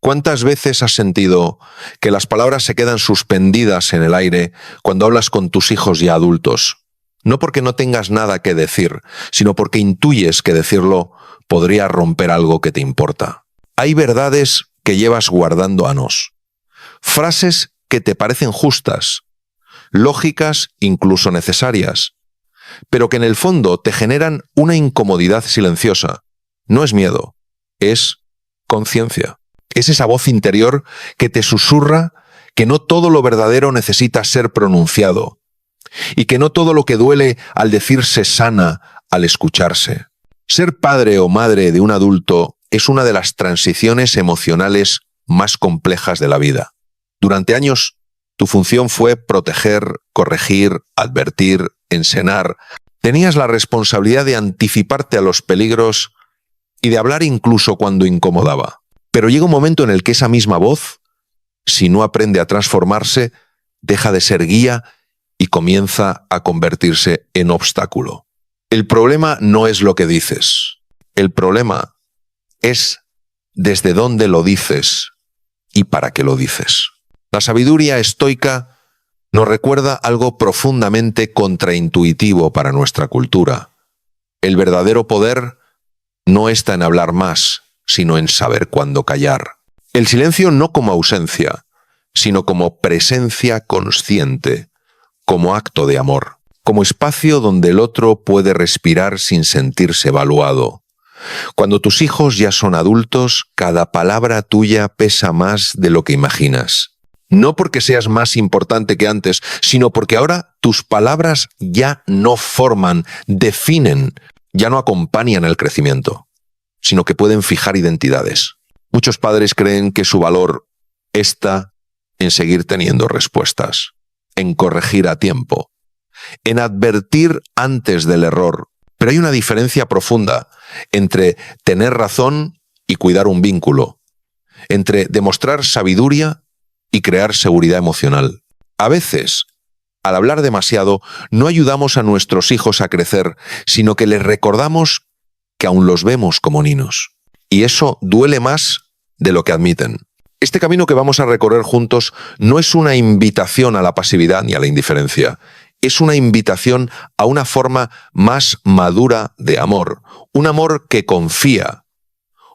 ¿Cuántas veces has sentido que las palabras se quedan suspendidas en el aire cuando hablas con tus hijos ya adultos? No porque no tengas nada que decir, sino porque intuyes que decirlo podría romper algo que te importa. Hay verdades que llevas guardando años, frases que te parecen justas, lógicas, incluso necesarias, pero que en el fondo te generan una incomodidad silenciosa. No es miedo, es conciencia. Es esa voz interior que te susurra que no todo lo verdadero necesita ser pronunciado y que no todo lo que duele al decirse sana al escucharse. Ser padre o madre de un adulto es una de las transiciones emocionales más complejas de la vida. Durante años, tu función fue proteger, corregir, advertir, enseñar. Tenías la responsabilidad de anticiparte a los peligros y de hablar incluso cuando incomodaba. Pero llega un momento en el que esa misma voz, si no aprende a transformarse, deja de ser guía y comienza a convertirse en obstáculo. El problema no es lo que dices. El problema es desde dónde lo dices y para qué lo dices. La sabiduría estoica nos recuerda algo profundamente contraintuitivo para nuestra cultura. El verdadero poder no está en hablar más, sino en saber cuándo callar. El silencio no como ausencia, sino como presencia consciente, como acto de amor, como espacio donde el otro puede respirar sin sentirse evaluado. Cuando tus hijos ya son adultos, cada palabra tuya pesa más de lo que imaginas. No porque seas más importante que antes, sino porque ahora tus palabras ya no forman, definen, ya no acompañan el crecimiento, sino que pueden fijar identidades. Muchos padres creen que su valor está en seguir teniendo respuestas, en corregir a tiempo, en advertir antes del error. Pero hay una diferencia profunda entre tener razón y cuidar un vínculo, entre demostrar sabiduría y crear seguridad emocional. A veces, al hablar demasiado, no ayudamos a nuestros hijos a crecer, sino que les recordamos que aún los vemos como niños. Y eso duele más de lo que admiten. Este camino que vamos a recorrer juntos no es una invitación a la pasividad ni a la indiferencia. Es una invitación a una forma más madura de amor. Un amor que confía.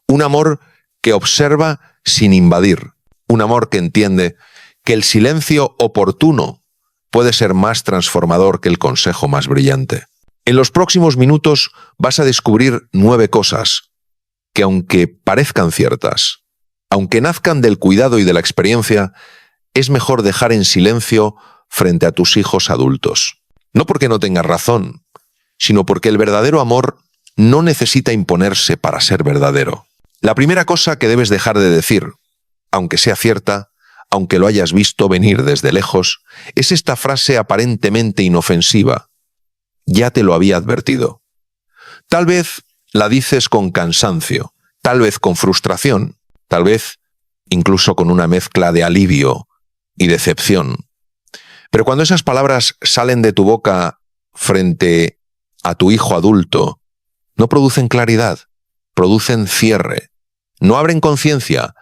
Un amor que observa sin invadir. Un amor que entiende que el silencio oportuno puede ser más transformador que el consejo más brillante. En los próximos minutos vas a descubrir 9 cosas que, aunque parezcan ciertas, aunque nazcan del cuidado y de la experiencia, es mejor dejar en silencio frente a tus hijos adultos. No porque no tengas razón, sino porque el verdadero amor no necesita imponerse para ser verdadero. La primera cosa que debes dejar de decir, aunque sea cierta, aunque lo hayas visto venir desde lejos, es esta frase aparentemente inofensiva. Ya te lo había advertido. Tal vez la dices con cansancio, tal vez con frustración, tal vez incluso con una mezcla de alivio y decepción. Pero cuando esas palabras salen de tu boca frente a tu hijo adulto, no producen claridad, producen cierre, no abren conciencia,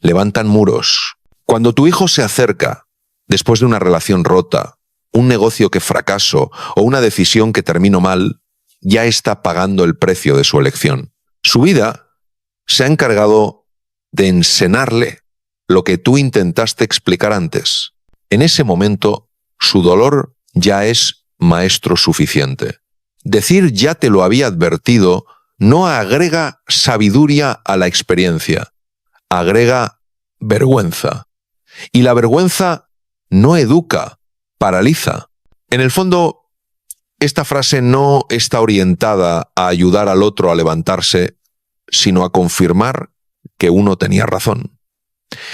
levantan muros. Cuando tu hijo se acerca, después de una relación rota, un negocio que fracaso o una decisión que terminó mal, ya está pagando el precio de su elección. Su vida se ha encargado de enseñarle lo que tú intentaste explicar antes. En ese momento, su dolor ya es maestro suficiente. Decir ya te lo había advertido no agrega sabiduría a la experiencia, agrega vergüenza. Y la vergüenza no educa, paraliza. En el fondo, esta frase no está orientada a ayudar al otro a levantarse, sino a confirmar que uno tenía razón.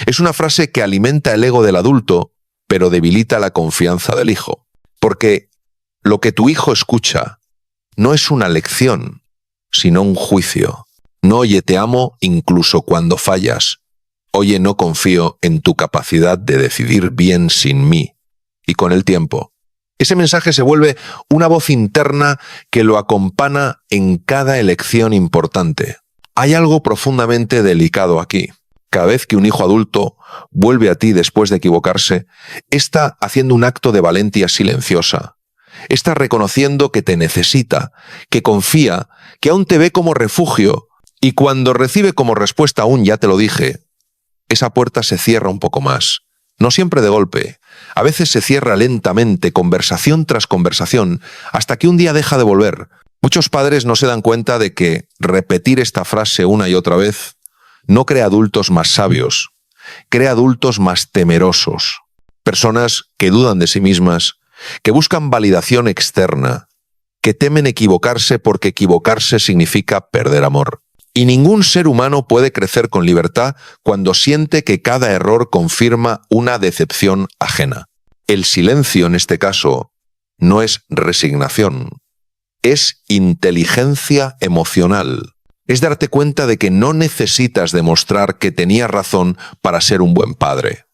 Es una frase que alimenta el ego del adulto, pero debilita la confianza del hijo. Porque lo que tu hijo escucha no es una lección, sino un juicio. No oye te amo incluso cuando fallas. Oye, no confío en tu capacidad de decidir bien sin mí. Y con el tiempo, ese mensaje se vuelve una voz interna que lo acompaña en cada elección importante. Hay algo profundamente delicado aquí. Cada vez que un hijo adulto vuelve a ti después de equivocarse, está haciendo un acto de valentía silenciosa. Está reconociendo que te necesita, que confía, que aún te ve como refugio, y cuando recibe como respuesta un ya te lo dije, esa puerta se cierra un poco más. No siempre de golpe. A veces se cierra lentamente, conversación tras conversación, hasta que un día deja de volver. Muchos padres no se dan cuenta de que repetir esta frase una y otra vez no crea adultos más sabios, crea adultos más temerosos, personas que dudan de sí mismas, que buscan validación externa, que temen equivocarse porque equivocarse significa perder amor. Y ningún ser humano puede crecer con libertad cuando siente que cada error confirma una decepción ajena. El silencio, en este caso, no es resignación, es inteligencia emocional. Es darte cuenta de que no necesitas demostrar que tenías razón para ser un buen padre.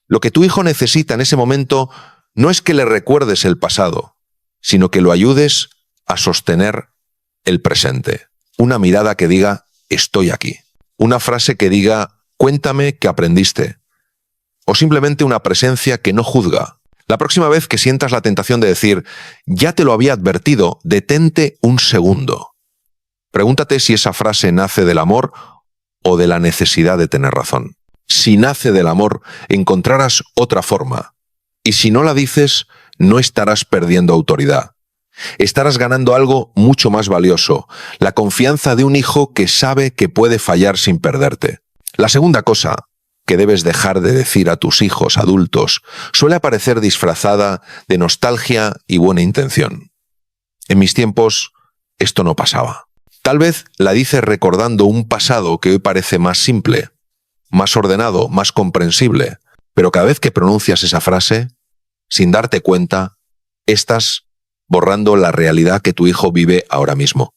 Lo que tu hijo necesita en ese momento no es que le recuerdes el pasado, sino que lo ayudes a sostener el presente. Una mirada que diga, estoy aquí. Una frase que diga, cuéntame qué aprendiste. O simplemente una presencia que no juzga. La próxima vez que sientas la tentación de decir, ya te lo había advertido, detente un segundo. Pregúntate si esa frase nace del amor o de la necesidad de tener razón. Si nace del amor, encontrarás otra forma. Y si no la dices, no estarás perdiendo autoridad. Estarás ganando algo mucho más valioso, la confianza de un hijo que sabe que puede fallar sin perderte. La segunda cosa que debes dejar de decir a tus hijos adultos suele aparecer disfrazada de nostalgia y buena intención. En mis tiempos, esto no pasaba. Tal vez la dices recordando un pasado que hoy parece más simple, más ordenado, más comprensible, pero cada vez que pronuncias esa frase, sin darte cuenta, estás borrando la realidad que tu hijo vive ahora mismo.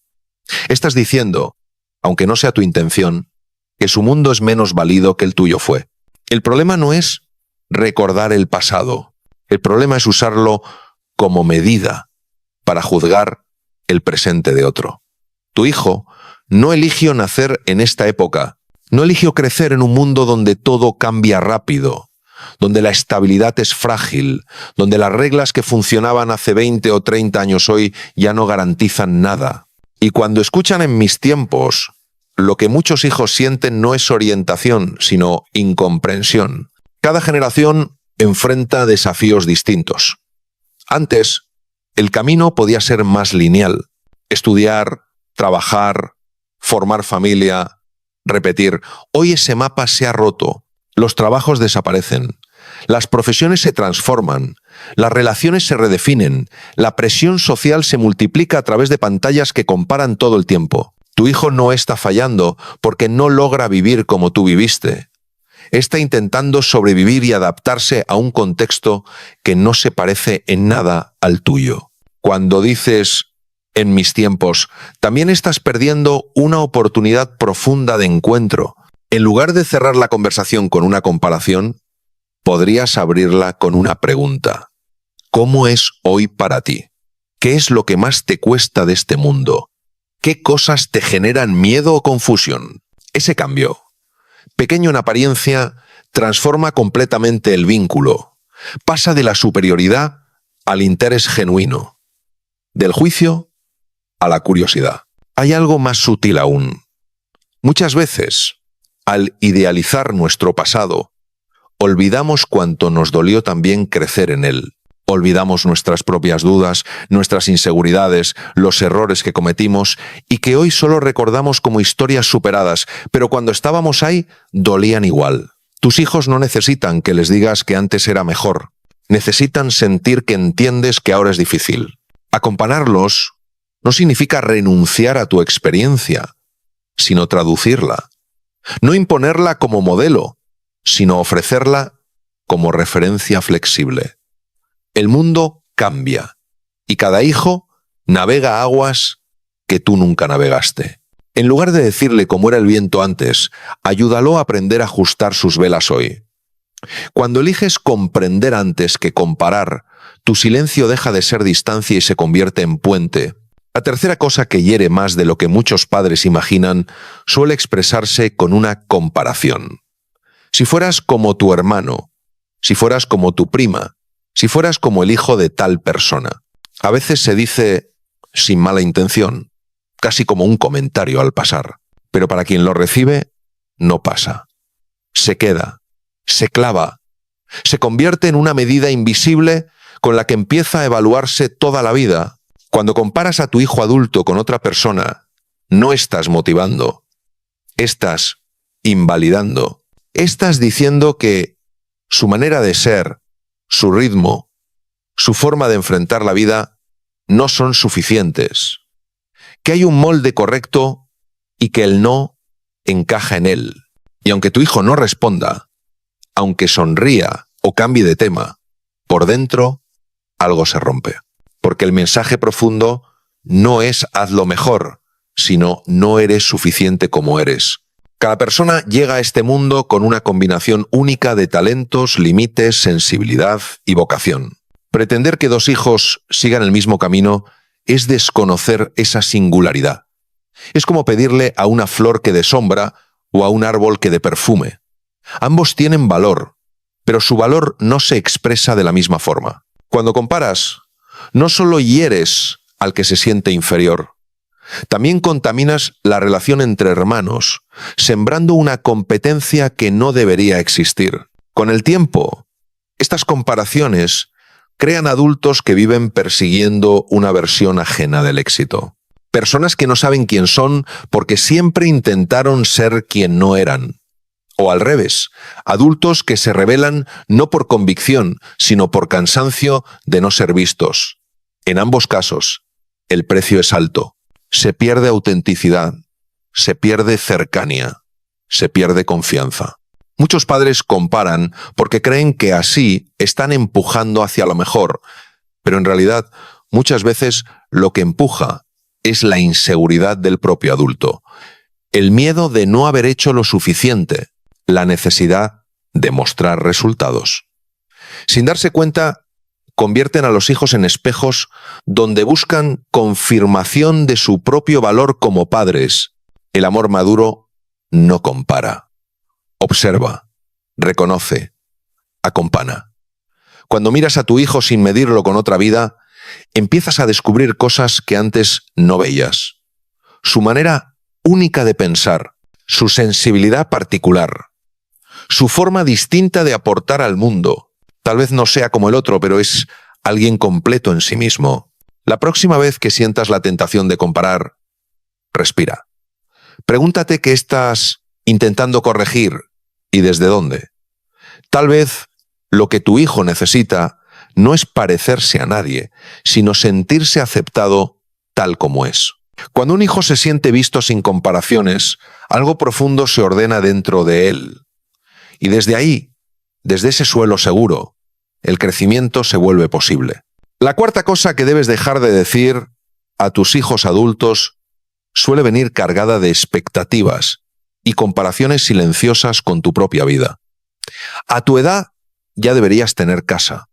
Estás diciendo, aunque no sea tu intención, que su mundo es menos válido que el tuyo fue. El problema no es recordar el pasado, el problema es usarlo como medida para juzgar el presente de otro. Tu hijo no eligió nacer en esta época, no eligió crecer en un mundo donde todo cambia rápido, donde la estabilidad es frágil, donde las reglas que funcionaban hace 20 o 30 años hoy ya no garantizan nada. Y cuando escuchan en mis tiempos, lo que muchos hijos sienten no es orientación, sino incomprensión. Cada generación enfrenta desafíos distintos. Antes, el camino podía ser más lineal. Estudiar, trabajar, formar familia, repetir. Hoy ese mapa se ha roto. Los trabajos desaparecen. Las profesiones se transforman. Las relaciones se redefinen. La presión social se multiplica a través de pantallas que comparan todo el tiempo. Tu hijo no está fallando porque no logra vivir como tú viviste. Está intentando sobrevivir y adaptarse a un contexto que no se parece en nada al tuyo. Cuando dices en mis tiempos, también estás perdiendo una oportunidad profunda de encuentro. En lugar de cerrar la conversación con una comparación, podrías abrirla con una pregunta. ¿Cómo es hoy para ti? ¿Qué es lo que más te cuesta de este mundo? ¿Qué cosas te generan miedo o confusión? Ese cambio, pequeño en apariencia, transforma completamente el vínculo. Pasa de la superioridad al interés genuino, del juicio a la curiosidad. Hay algo más sutil aún. Muchas veces, al idealizar nuestro pasado, olvidamos cuánto nos dolió también crecer en él. Olvidamos nuestras propias dudas, nuestras inseguridades, los errores que cometimos y que hoy solo recordamos como historias superadas, pero cuando estábamos ahí, dolían igual. Tus hijos no necesitan que les digas que antes era mejor. Necesitan sentir que entiendes que ahora es difícil. Acompañarlos no significa renunciar a tu experiencia, sino traducirla. No imponerla como modelo, sino ofrecerla como referencia flexible. El mundo cambia y cada hijo navega aguas que tú nunca navegaste. En lugar de decirle cómo era el viento antes, ayúdalo a aprender a ajustar sus velas hoy. Cuando eliges comprender antes que comparar, tu silencio deja de ser distancia y se convierte en puente. La tercera cosa que hiere más de lo que muchos padres imaginan suele expresarse con una comparación. Si fueras como tu hermano, si fueras como tu prima, si fueras como el hijo de tal persona. A veces se dice sin mala intención, casi como un comentario al pasar, pero para quien lo recibe, no pasa. Se queda, se clava, se convierte en una medida invisible con la que empieza a evaluarse toda la vida. Cuando comparas a tu hijo adulto con otra persona, no estás motivando, estás invalidando, estás diciendo que su manera de ser, su ritmo, su forma de enfrentar la vida no son suficientes, que hay un molde correcto y que el no encaja en él. Y aunque tu hijo no responda, aunque sonría o cambie de tema, por dentro algo se rompe. Porque el mensaje profundo no es hazlo mejor, sino no eres suficiente como eres. Cada persona llega a este mundo con una combinación única de talentos, límites, sensibilidad y vocación. Pretender que dos hijos sigan el mismo camino es desconocer esa singularidad. Es como pedirle a una flor que dé sombra o a un árbol que dé perfume. Ambos tienen valor, pero su valor no se expresa de la misma forma. Cuando comparas, no solo hieres al que se siente inferior, también contaminas la relación entre hermanos, sembrando una competencia que no debería existir. Con el tiempo, estas comparaciones crean adultos que viven persiguiendo una versión ajena del éxito. Personas que no saben quién son porque siempre intentaron ser quien no eran. O al revés, adultos que se rebelan no por convicción, sino por cansancio de no ser vistos. En ambos casos, el precio es alto. Se pierde autenticidad, se pierde cercanía, se pierde confianza. Muchos padres comparan porque creen que así están empujando hacia lo mejor, pero en realidad muchas veces lo que empuja es la inseguridad del propio adulto, el miedo de no haber hecho lo suficiente, la necesidad de mostrar resultados. Sin darse cuenta, convierten a los hijos en espejos donde buscan confirmación de su propio valor como padres. El amor maduro no compara. Observa, reconoce, acompana. Cuando miras a tu hijo sin medirlo con otra vida, empiezas a descubrir cosas que antes no veías. Su manera única de pensar, su sensibilidad particular, su forma distinta de aportar al mundo. Tal vez no sea como el otro, pero es alguien completo en sí mismo. La próxima vez que sientas la tentación de comparar, respira. Pregúntate qué estás intentando corregir y desde dónde. Tal vez lo que tu hijo necesita no es parecerse a nadie, sino sentirse aceptado tal como es. Cuando un hijo se siente visto sin comparaciones, algo profundo se ordena dentro de él. Y desde ahí, desde ese suelo seguro, el crecimiento se vuelve posible. La cuarta cosa que debes dejar de decir a tus hijos adultos suele venir cargada de expectativas y comparaciones silenciosas con tu propia vida. A tu edad ya deberías tener casa.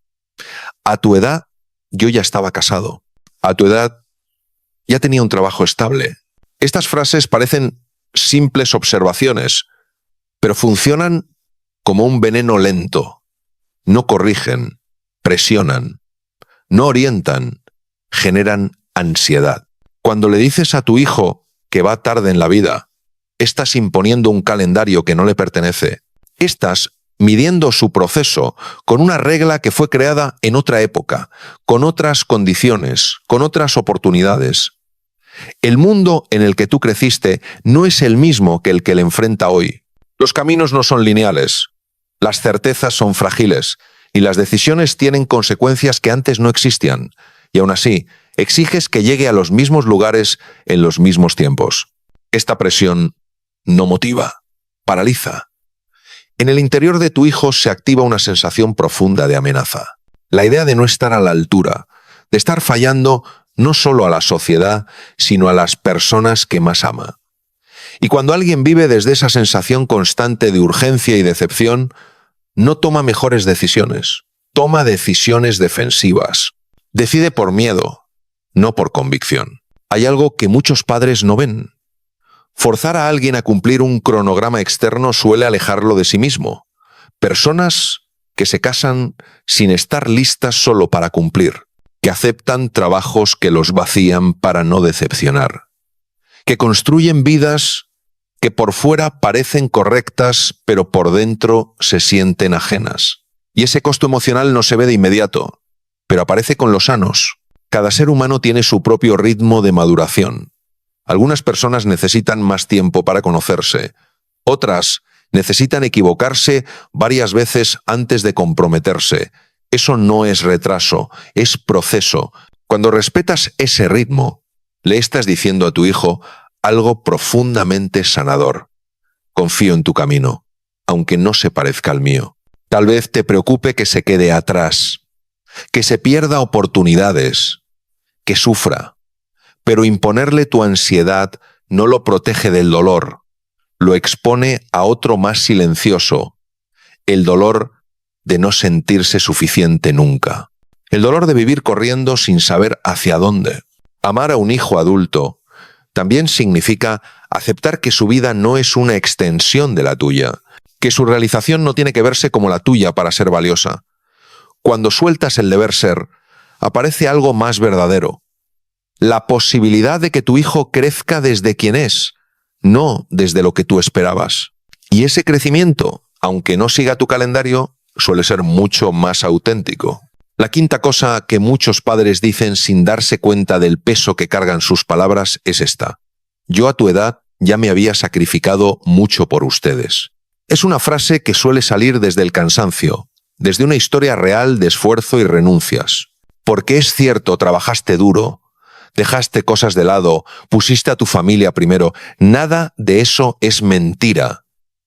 A tu edad yo ya estaba casado. A tu edad ya tenía un trabajo estable. Estas frases parecen simples observaciones, pero funcionan como un veneno lento. No corrigen, presionan, no orientan, generan ansiedad. Cuando le dices a tu hijo que va tarde en la vida, estás imponiendo un calendario que no le pertenece. Estás midiendo su proceso con una regla que fue creada en otra época, con otras condiciones, con otras oportunidades. El mundo en el que tú creciste no es el mismo que el que le enfrenta hoy. Los caminos no son lineales, las certezas son frágiles y las decisiones tienen consecuencias que antes no existían. Y aún así, exiges que llegue a los mismos lugares en los mismos tiempos. Esta presión no motiva, paraliza. En el interior de tu hijo se activa una sensación profunda de amenaza. La idea de no estar a la altura, de estar fallando no solo a la sociedad, sino a las personas que más ama. Y cuando alguien vive desde esa sensación constante de urgencia y decepción, no toma mejores decisiones, toma decisiones defensivas. Decide por miedo, no por convicción. hay algo que muchos padres no ven. Forzar a alguien a cumplir un cronograma externo suele alejarlo de sí mismo. Personas que se casan sin estar listas solo para cumplir, que aceptan trabajos que los vacían para no decepcionar, que construyen vidas que por fuera parecen correctas, pero por dentro se sienten ajenas. Y ese costo emocional no se ve de inmediato, pero aparece con los años. Cada ser humano tiene su propio ritmo de maduración. Algunas personas necesitan más tiempo para conocerse, otras necesitan equivocarse varias veces antes de comprometerse. Eso no es retraso, es proceso. Cuando respetas ese ritmo, le estás diciendo a tu hijo algo profundamente sanador. Confío en tu camino, aunque no se parezca al mío. Tal vez te preocupe que se quede atrás, que se pierda oportunidades, que sufra, pero imponerle tu ansiedad no lo protege del dolor, lo expone a otro más silencioso, el dolor de no sentirse suficiente nunca, el dolor de vivir corriendo sin saber hacia dónde. Amar a un hijo adulto también significa aceptar que su vida no es una extensión de la tuya, que su realización no tiene que verse como la tuya para ser valiosa. Cuando sueltas el deber ser, aparece algo más verdadero. La posibilidad de que tu hijo crezca desde quien es, no desde lo que tú esperabas. Y ese crecimiento, aunque no siga tu calendario, suele ser mucho más auténtico. La quinta cosa que muchos padres dicen sin darse cuenta del peso que cargan sus palabras es esta: yo a tu edad ya me había sacrificado mucho por ustedes. Es una frase que suele salir desde el cansancio, desde una historia real de esfuerzo y renuncias. Porque es cierto, trabajaste duro, dejaste cosas de lado, pusiste a tu familia primero. Nada de eso es mentira.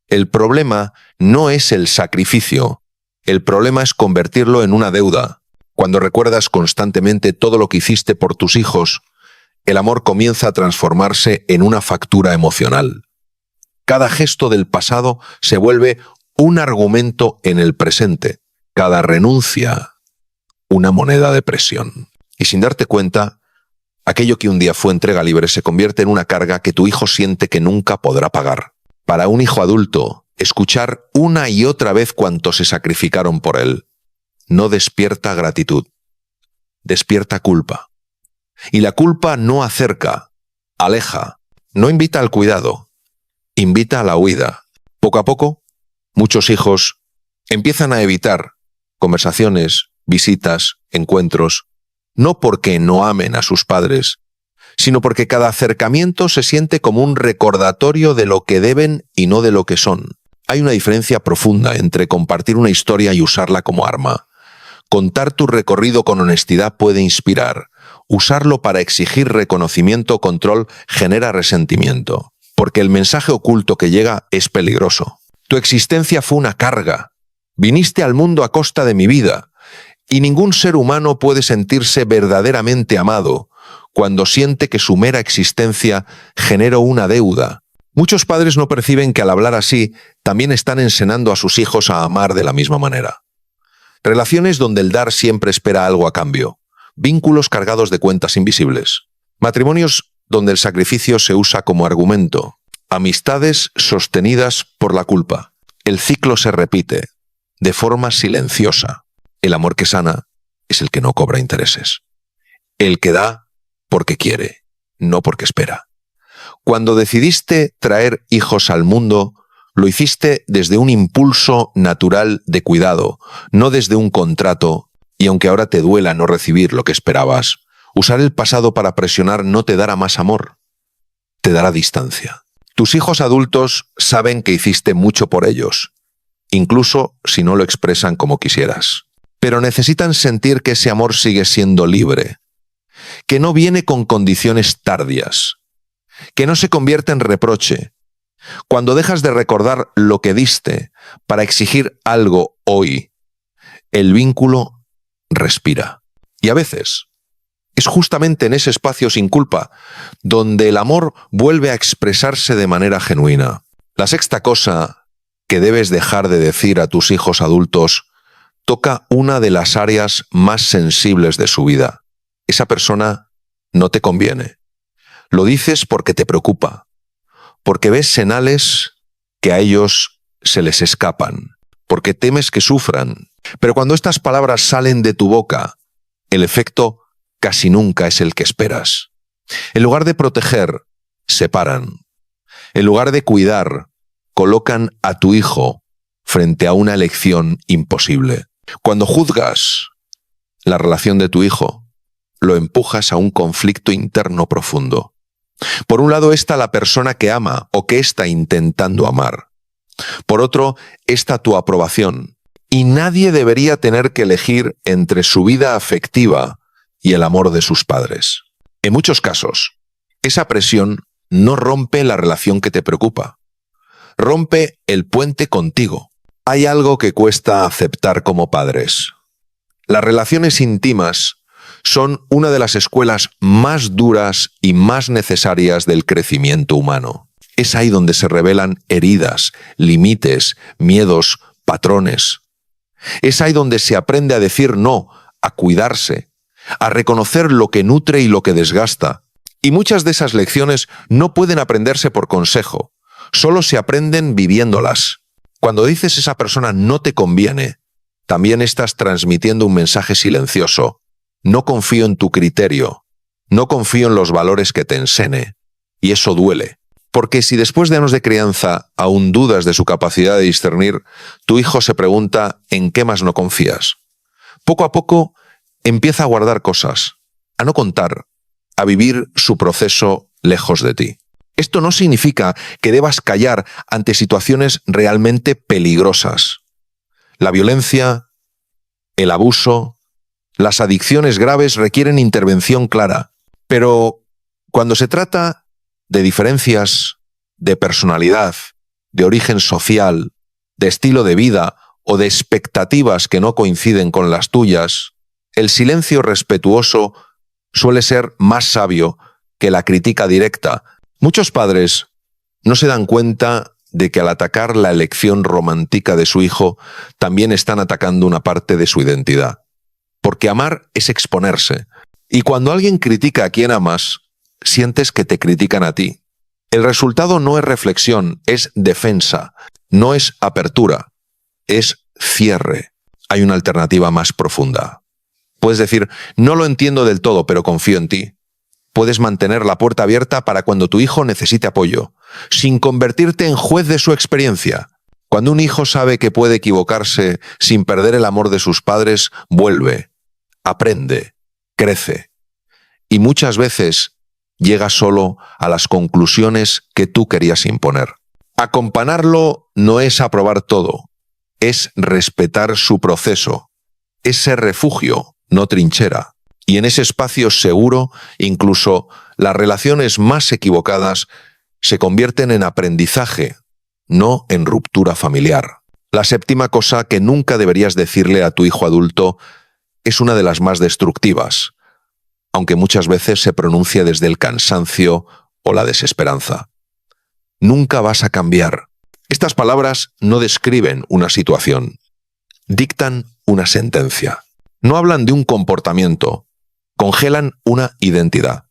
El problema no es el sacrificio. El problema es convertirlo en una deuda. Cuando recuerdas constantemente todo lo que hiciste por tus hijos, el amor comienza a transformarse en una factura emocional. Cada gesto del pasado se vuelve un argumento en el presente. Cada renuncia, una moneda de presión. Y sin darte cuenta, aquello que un día fue entrega libre se convierte en una carga que tu hijo siente que nunca podrá pagar. Para un hijo adulto, escuchar una y otra vez cuánto se sacrificaron por él no despierta gratitud, despierta culpa. Y la culpa no acerca, aleja, no invita al cuidado, invita a la huida. Poco a poco, muchos hijos empiezan a evitar conversaciones, visitas, encuentros, no porque no amen a sus padres, sino porque cada acercamiento se siente como un recordatorio de lo que deben y no de lo que son. Hay una diferencia profunda entre compartir una historia y usarla como arma. Contar tu recorrido con honestidad puede inspirar. Usarlo para exigir reconocimiento o control genera resentimiento, porque el mensaje oculto que llega es peligroso. Tu existencia fue una carga. Viniste al mundo a costa de mi vida, y ningún ser humano puede sentirse verdaderamente amado cuando siente que su mera existencia generó una deuda. Muchos padres no perciben que al hablar así también están enseñando a sus hijos a amar de la misma manera. Relaciones donde el dar siempre espera algo a cambio. Vínculos cargados de cuentas invisibles. Matrimonios donde el sacrificio se usa como argumento. Amistades sostenidas por la culpa. El ciclo se repite, de forma silenciosa. El amor que sana es el que no cobra intereses. El que da porque quiere, no porque espera. Cuando decidiste traer hijos al mundo, lo hiciste desde un impulso natural de cuidado, no desde un contrato, y aunque ahora te duela no recibir lo que esperabas, usar el pasado para presionar no te dará más amor, te dará distancia. Tus hijos adultos saben que hiciste mucho por ellos, incluso si no lo expresan como quisieras. Pero necesitan sentir que ese amor sigue siendo libre, que no viene con condiciones tardias, que no se convierte en reproche. Cuando dejas de recordar lo que diste para exigir algo hoy, el vínculo respira. Y a veces es justamente en ese espacio sin culpa donde el amor vuelve a expresarse de manera genuina. La sexta cosa que debes dejar de decir a tus hijos adultos toca una de las áreas más sensibles de su vida. Esa persona no te conviene. Lo dices porque te preocupa, porque ves señales que a ellos se les escapan, porque temes que sufran. Pero cuando estas palabras salen de tu boca, el efecto casi nunca es el que esperas. En lugar de proteger, separan. En lugar de cuidar, colocan a tu hijo frente a una elección imposible. Cuando juzgas la relación de tu hijo, lo empujas a un conflicto interno profundo. Por un lado está la persona que ama o que está intentando amar. Por otro, está tu aprobación. Y nadie debería tener que elegir entre su vida afectiva y el amor de sus padres. En muchos casos, esa presión no rompe la relación que te preocupa. Rompe el puente contigo. Hay algo que cuesta aceptar como padres. Las relaciones íntimas son una de las escuelas más duras y más necesarias del crecimiento humano. Es ahí donde se revelan heridas, límites, miedos, patrones. Es ahí donde se aprende a decir no, a cuidarse, a reconocer lo que nutre y lo que desgasta. Y muchas de esas lecciones no pueden aprenderse por consejo, solo se aprenden viviéndolas. Cuando dices esa persona no te conviene, también estás transmitiendo un mensaje silencioso. No confío en tu criterio, no confío en los valores que te enseñe. Y eso duele. Porque si después de años de crianza aún dudas de su capacidad de discernir, tu hijo se pregunta ¿en qué más no confías? Poco a poco empieza a guardar cosas, a no contar, a vivir su proceso lejos de ti. Esto no significa que debas callar ante situaciones realmente peligrosas. La violencia, el abuso, las adicciones graves requieren intervención clara. Pero cuando se trata de diferencias de personalidad, de origen social, de estilo de vida o de expectativas que no coinciden con las tuyas, el silencio respetuoso suele ser más sabio que la crítica directa. Muchos padres no se dan cuenta de que al atacar la elección romántica de su hijo, también están atacando una parte de su identidad. Porque amar es exponerse. Y cuando alguien critica a quien amas, sientes que te critican a ti. El resultado no es reflexión, es defensa, no es apertura, es cierre. Hay una alternativa más profunda. Puedes decir, no lo entiendo del todo, pero confío en ti. Puedes mantener la puerta abierta para cuando tu hijo necesite apoyo, sin convertirte en juez de su experiencia. Cuando un hijo sabe que puede equivocarse sin perder el amor de sus padres, vuelve, aprende, crece. Y muchas veces llega solo a las conclusiones que tú querías imponer. Acompañarlo no es aprobar todo, es respetar su proceso, es ser refugio, no trinchera. Y en ese espacio seguro, incluso las relaciones más equivocadas se convierten en aprendizaje, no en ruptura familiar. La séptima cosa que nunca deberías decirle a tu hijo adulto es una de las más destructivas, aunque muchas veces se pronuncia desde el cansancio o la desesperanza. Nunca vas a cambiar. Estas palabras no describen una situación, dictan una sentencia. No hablan de un comportamiento, congelan una identidad.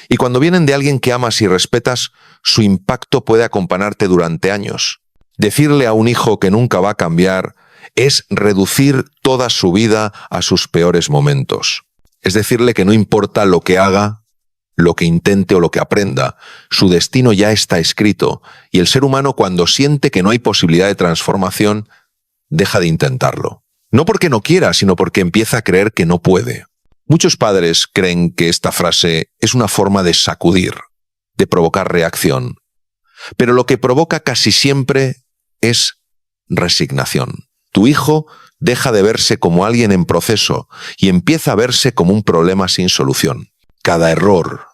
Y cuando vienen de alguien que amas y respetas, su impacto puede acompañarte durante años. Decirle a un hijo que nunca va a cambiar es reducir toda su vida a sus peores momentos. Es decirle que no importa lo que haga, lo que intente o lo que aprenda, su destino ya está escrito, y el ser humano, cuando siente que no hay posibilidad de transformación, deja de intentarlo. No porque no quiera, sino porque empieza a creer que no puede. Muchos padres creen que esta frase es una forma de sacudir, de provocar reacción. Pero lo que provoca casi siempre es resignación. Tu hijo deja de verse como alguien en proceso y empieza a verse como un problema sin solución. Cada error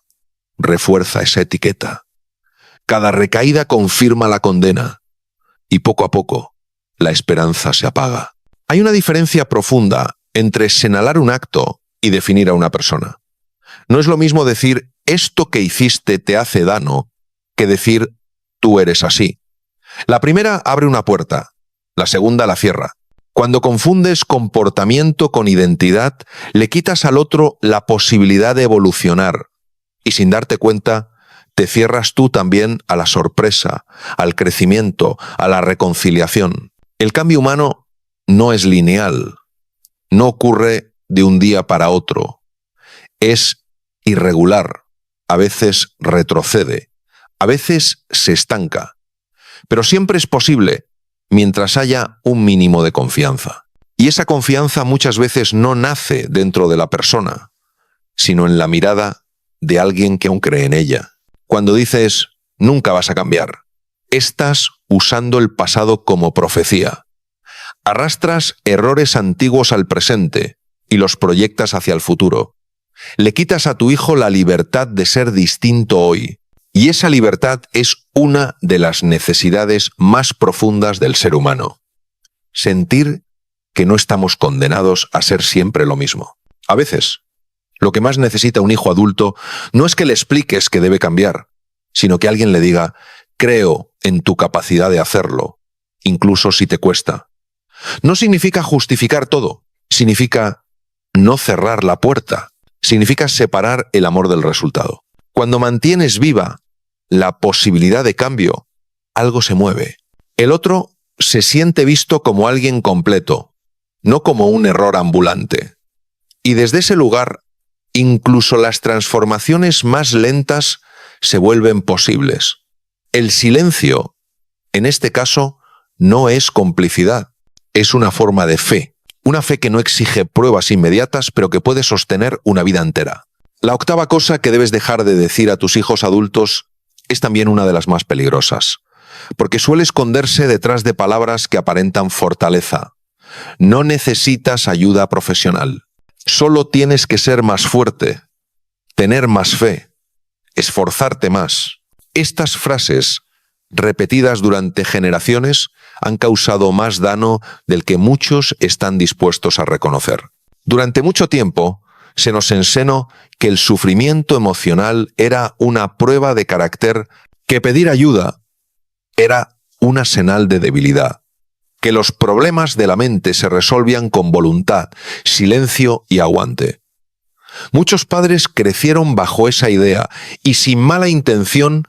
refuerza esa etiqueta. Cada recaída confirma la condena. Y poco a poco, la esperanza se apaga. Hay una diferencia profunda entre señalar un acto y definir a una persona. No es lo mismo decir esto que hiciste te hace daño que decir tú eres así. La primera abre una puerta, la segunda la cierra. Cuando confundes comportamiento con identidad, le quitas al otro la posibilidad de evolucionar Y sin darte cuenta, te cierras tú también a la sorpresa, al crecimiento, a la reconciliación. El cambio humano no es lineal, no ocurre de un día para otro. Es irregular, a veces retrocede, a veces se estanca, pero siempre es posible mientras haya un mínimo de confianza. Y esa confianza muchas veces no nace dentro de la persona, sino en la mirada de alguien que aún cree en ella. Cuando dices, nunca vas a cambiar, estás usando el pasado como profecía. Arrastras errores antiguos al presente y los proyectas hacia el futuro. Le quitas a tu hijo la libertad de ser distinto hoy. Y esa libertad es una de las necesidades más profundas del ser humano. Sentir que no estamos condenados a ser siempre lo mismo. A veces, lo que más necesita un hijo adulto no es que le expliques que debe cambiar, sino que alguien le diga, creo en tu capacidad de hacerlo, incluso si te cuesta. No significa justificar todo, significa no cerrar la puerta, significa separar el amor del resultado. Cuando mantienes viva la posibilidad de cambio, algo se mueve. El otro se siente visto como alguien completo, no como un error ambulante. Y desde ese lugar, incluso las transformaciones más lentas se vuelven posibles. El silencio, en este caso, no es complicidad, es una forma de fe. Una fe que no exige pruebas inmediatas, pero que puede sostener una vida entera. La octava cosa que debes dejar de decir a tus hijos adultos es también una de las más peligrosas, porque suele esconderse detrás de palabras que aparentan fortaleza. No necesitas ayuda profesional. Solo tienes que ser más fuerte, tener más fe, esforzarte más. Estas frases, repetidas durante generaciones, han causado más daño del que muchos están dispuestos a reconocer. Durante mucho tiempo, se nos enseñó que el sufrimiento emocional era una prueba de carácter, que pedir ayuda era una señal de debilidad, que los problemas de la mente se resolvían con voluntad, silencio y aguante. Muchos padres crecieron bajo esa idea y sin mala intención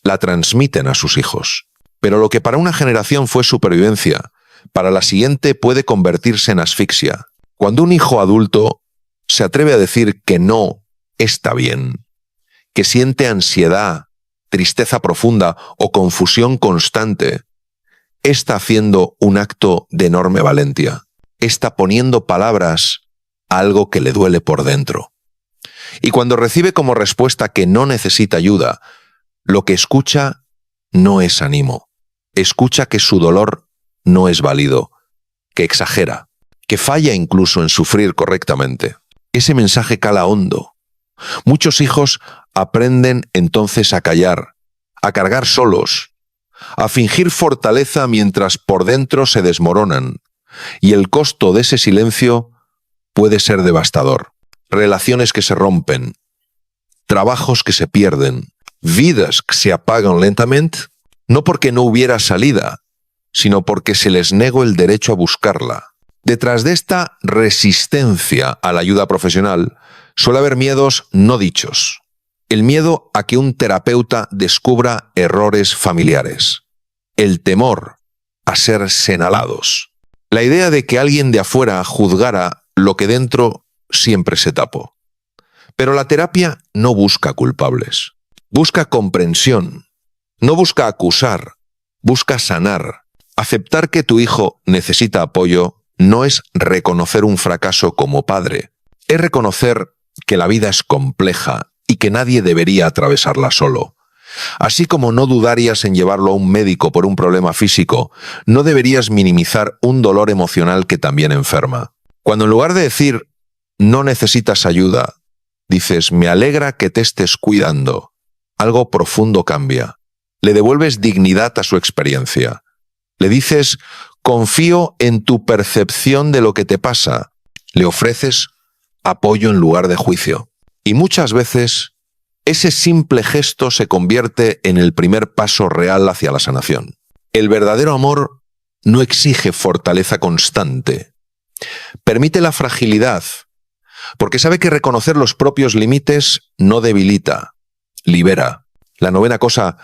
la transmiten a sus hijos. Pero lo que para una generación fue supervivencia, para la siguiente puede convertirse en asfixia. Cuando un hijo adulto se atreve a decir que no está bien, que siente ansiedad, tristeza profunda o confusión constante, está haciendo un acto de enorme valentía. Está poniendo palabras a algo que le duele por dentro. Y cuando recibe como respuesta que no necesita ayuda, lo que escucha no es ánimo. Escucha que su dolor no es válido, que exagera, que falla incluso en sufrir correctamente. Ese mensaje cala hondo. Muchos hijos aprenden entonces a callar, a cargar solos, a fingir fortaleza mientras por dentro se desmoronan, y el costo de ese silencio puede ser devastador. Relaciones que se rompen, trabajos que se pierden, vidas que se apagan lentamente, no porque no hubiera salida, sino porque se les negó el derecho a buscarla. Detrás de esta resistencia a la ayuda profesional suele haber miedos no dichos. El miedo a que un terapeuta descubra errores familiares. El temor a ser señalados. La idea de que alguien de afuera juzgara lo que dentro siempre se tapó. Pero la terapia no busca culpables. Busca comprensión. No busca acusar. Busca sanar. Aceptar que tu hijo necesita apoyo no es reconocer un fracaso como padre. Es reconocer que la vida es compleja y que nadie debería atravesarla solo. Así como no dudarías en llevarlo a un médico por un problema físico, no deberías minimizar un dolor emocional que también enferma. Cuando en lugar de decir, no necesitas ayuda, dices, me alegra que te estés cuidando, algo profundo cambia. Le devuelves dignidad a su experiencia. Le dices, confío en tu percepción de lo que te pasa. Le ofreces apoyo en lugar de juicio. Y muchas veces, ese simple gesto se convierte en el primer paso real hacia la sanación. El verdadero amor no exige fortaleza constante. Permite la fragilidad, porque sabe que reconocer los propios límites no debilita, libera. La novena cosa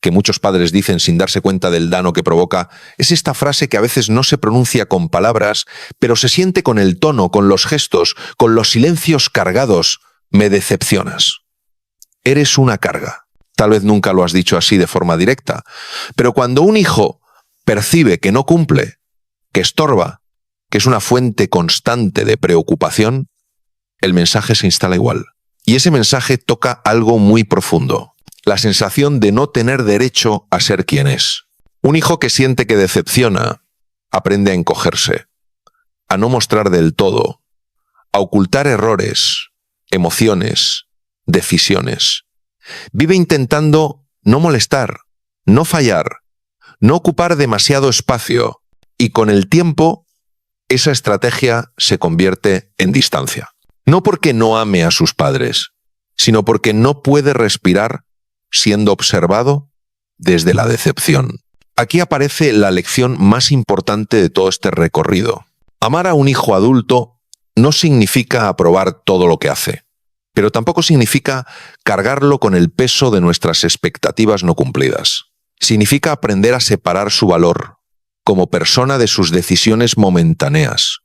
que muchos padres dicen sin darse cuenta del daño que provoca es esta frase que a veces no se pronuncia con palabras, pero se siente con el tono, con los gestos, con los silencios cargados. Me decepcionas. Eres una carga. Tal vez nunca lo has dicho así de forma directa, pero cuando un hijo percibe que no cumple, que estorba, que es una fuente constante de preocupación, el mensaje se instala igual. Y ese mensaje toca algo muy profundo. La sensación de no tener derecho a ser quien es. Un hijo que siente que decepciona, aprende a encogerse, a no mostrar del todo, a ocultar errores, emociones, decisiones. Vive intentando no molestar, no fallar, no ocupar demasiado espacio, y con el tiempo, esa estrategia se convierte en distancia. No porque no ame a sus padres, sino porque no puede respirar siendo observado desde la decepción. Aquí aparece la lección más importante de todo este recorrido. Amar a un hijo adulto no significa aprobar todo lo que hace, pero tampoco significa cargarlo con el peso de nuestras expectativas no cumplidas. Significa aprender a separar su valor como persona de sus decisiones momentáneas.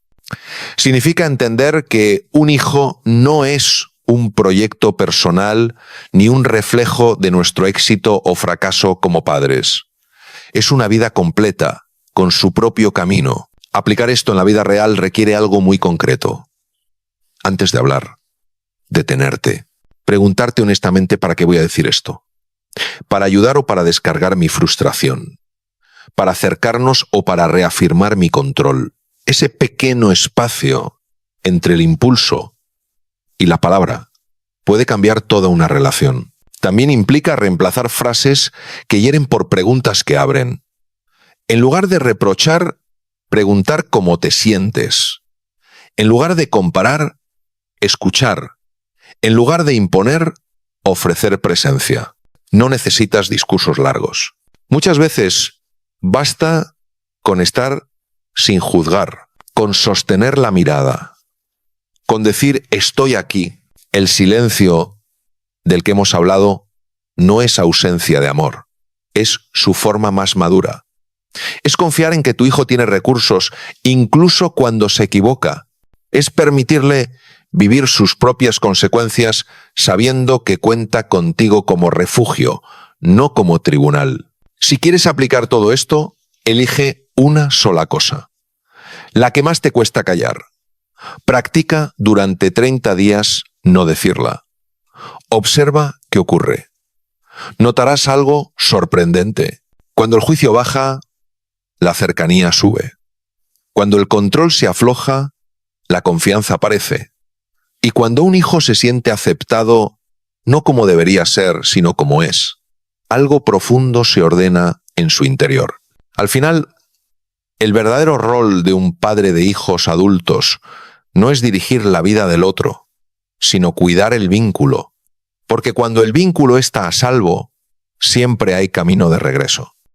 Significa entender que un hijo no es un proyecto personal ni un reflejo de nuestro éxito o fracaso como padres. Es una vida completa, con su propio camino. Aplicar esto en la vida real requiere algo muy concreto. Antes de hablar, detenerte, preguntarte honestamente para qué voy a decir esto. Para ayudar o para descargar mi frustración. Para acercarnos o para reafirmar mi control. Ese pequeño espacio entre el impulso y la palabra puede cambiar toda una relación. También implica reemplazar frases que hieren por preguntas que abren. En lugar de reprochar, preguntar cómo te sientes. En lugar de comparar, escuchar. En lugar de imponer, ofrecer presencia. No necesitas discursos largos. Muchas veces basta con estar sin juzgar, con sostener la mirada, con decir estoy aquí. El silencio del que hemos hablado no es ausencia de amor, es su forma más madura. Es confiar en que tu hijo tiene recursos, incluso cuando se equivoca. Es permitirle vivir sus propias consecuencias sabiendo que cuenta contigo como refugio, no como tribunal. Si quieres aplicar todo esto, elige una sola cosa, la que más te cuesta callar. Practica durante 30 días no decirla. Observa qué ocurre. Notarás algo sorprendente. Cuando el juicio baja, la cercanía sube. Cuando el control se afloja, la confianza aparece. Y cuando un hijo se siente aceptado, no como debería ser, sino como es, algo profundo se ordena en su interior. Al final, el verdadero rol de un padre de hijos adultos no es dirigir la vida del otro, sino cuidar el vínculo, porque cuando el vínculo está a salvo, siempre hay camino de regreso.